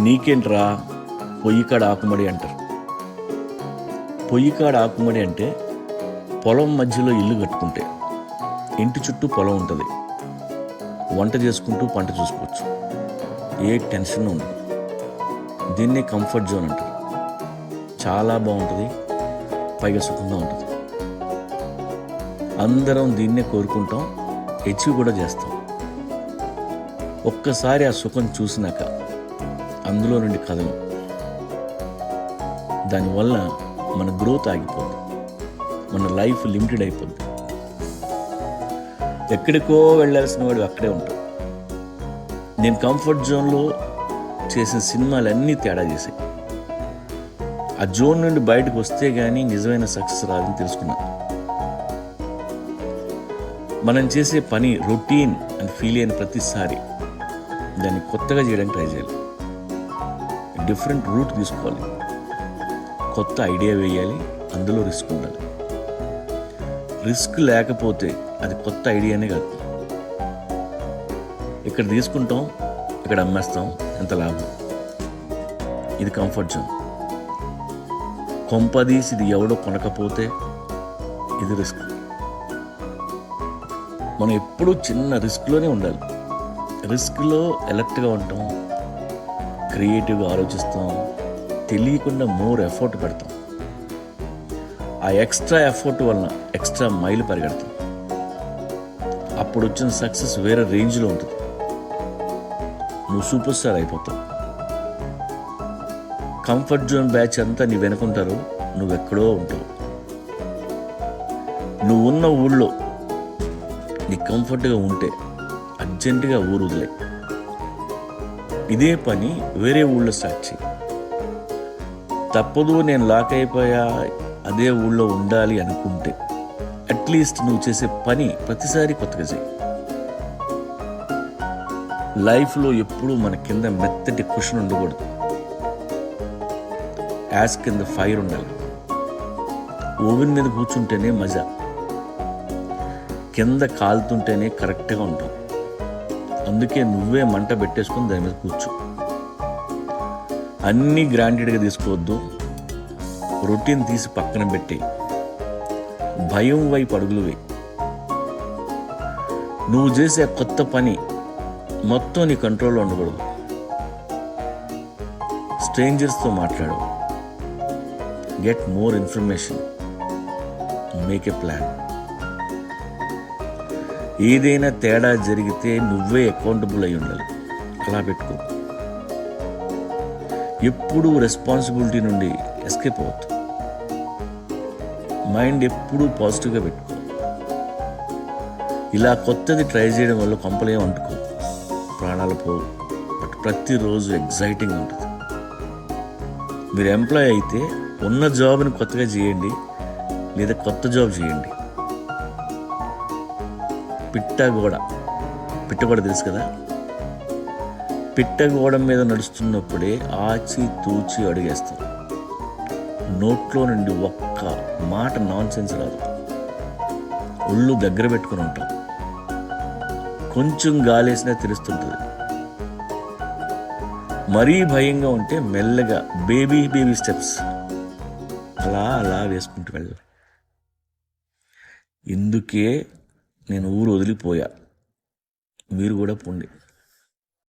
నీకేంట్రా పొయ్యికాడ ఆకుమడి అంటారు. పొయ్యికాడ ఆకుమడి అంటే పొలం మధ్యలో ఇల్లు కట్టుకుంటే ఇంటి చుట్టూ పొలం ఉంటుంది, వంట చేసుకుంటూ పంట చూసుకోవచ్చు, ఏ టెన్షన్ ఉండదు. దీన్నే కంఫర్ట్ జోన్ అంటారు. చాలా బాగుంటుంది, పైగా సుఖంగా ఉంటుంది. అందరం దీన్నే కోరుకుంటాం, అచీవ్ కూడా చేస్తాం. ఒక్కసారి ఆ సుఖం చూసినాక అందులో నుండి కదలం. దానివల్ల మన గ్రోత్ ఆగిపోద్ది, మన లైఫ్ లిమిటెడ్ అయిపోద్ది. ఎక్కడికో వెళ్ళాల్సిన వాడు అక్కడే ఉంటాం. నేను కంఫర్ట్ జోన్లో చేసిన సినిమాలన్నీ తేడా చేశాయి. ఆ జోన్ నుండి బయటకు వస్తే కానీ నిజమైన సక్సెస్ రాదని తెలుసుకున్నాను. మనం చేసే పని రొటీన్ అని ఫీల్ అయిన ప్రతిసారి దాన్ని కొత్తగా చేయడానికి ట్రై చేయాలి. డిఫరెంట్ రూట్ తీసుకోవాలి, కొత్త ఐడియా వేయాలి, అందులో రిస్క్ ఉండాలి. రిస్క్ లేకపోతే అది కొత్త ఐడియానే కాదు. ఇక్కడ తీసుకుంటాం, ఇక్కడ అమ్మేస్తాం, ఎంత లాభం. ఇది కంఫర్ట్ జోన్. కొంపదీసి ఇది ఎవడో కొనకపోతే ఇది రిస్క్. మనం ఎప్పుడూ చిన్న రిస్క్లోనే ఉండాలి. రిస్క్లో అలర్ట్గా ఉంటాం, క్రియేటివ్గా ఆలోచిస్తాం, తెలియకుండా మోర్ ఎఫర్ట్ పెడతాం. ఆ ఎక్స్ట్రా ఎఫర్ట్ వలన ఎక్స్ట్రా మైలు పరిగెడతాం. అప్పుడు వచ్చిన సక్సెస్ వేరే రేంజ్లో ఉంటుంది. నువ్వు సూపర్ స్టార్ అయిపోతావు. కంఫర్ట్ జోన్ బ్యాచ్ అంతా నీ వెనుకుంటారు, నువ్వెక్కడో ఉంటావు. నువ్వు ఉన్న ఊళ్ళో నీ కంఫర్ట్గా ఉంటే అర్జెంటుగా ఊరు వదిలే. ఇదే పని వేరే ఊళ్ళో స్టార్ట్ చేయి. తప్పదు, నేను లాక్ అయిపోయా, అదే ఊళ్ళో ఉండాలి అనుకుంటే అట్లీస్ట్ నువ్వు చేసే పని ప్రతిసారి కొత్తగా చేయి. లైఫ్లో ఎప్పుడూ మన కింద మెత్తటి కుషన్ ఉండకూడదు, యాస్ కింద ఫైర్ ఉండాలి. ఓవెన్ మీద కూర్చుంటేనే మజా, కింద కాలుతుంటేనే కరెక్ట్గా ఉంటాం. అందుకే నువ్వే మంట పెట్టేసుకుని దాని మీద కూర్చో. అన్నీ గ్రాంటెడ్గా తీసుకోవద్దు, రొటీన్ తీసి పక్కన పెట్టి భయం వైపు అడుగులు వేయి. నువ్వు చేసే కొత్త పని మొత్తం నీ కంట్రోల్లో ఉండకూడదు. స్ట్రేంజర్స్తో మాట్లాడు, get more information, make a plan. ఏదైనా తేడా జరిగితే నువ్వే అకౌంటబుల్ అయి ఉండాలి. అలా పెట్టుకో. ఎప్పుడూ రెస్పాన్సిబిలిటీ నుండి ఎస్కేప్ అవ్వద్దు. మైండ్ ఎప్పుడూ పాజిటివ్గా పెట్టుకో. ఇలా కొత్తది ట్రై చేయడం వల్ల కొంపలేం అంటుకో, ప్రాణాలు పోవు. బట్ ప్రతిరోజు ఎగ్జైటింగ్ ఉంటుంది. మీరు ఎంప్లాయ్ అయితే ఉన్న జాబ్ని కొత్తగా చేయండి, లేదా కొత్త జాబ్ చేయండి. పిట్టగోడ తెలుసు కదా. పిట్టగోడ మీద నడుస్తున్నప్పుడే ఆచి తూచి అడుగేస్తాం. నోట్లో నుండి ఒక్క మాట నాన్ సెన్స్ రాదు. ఒళ్ళు దగ్గర పెట్టుకుని ఉంటాం. కొంచెం గాలేసినా తెలుస్తుంటుంది. మరీ భయంగా ఉంటే మెల్లగా బేబీ స్టెప్స్ అలా వేసుకుంటూ వెళ్ళాలి. ఇందుకే నేను ఊరు వదిలిపోయా. మీరు కూడా పోండి.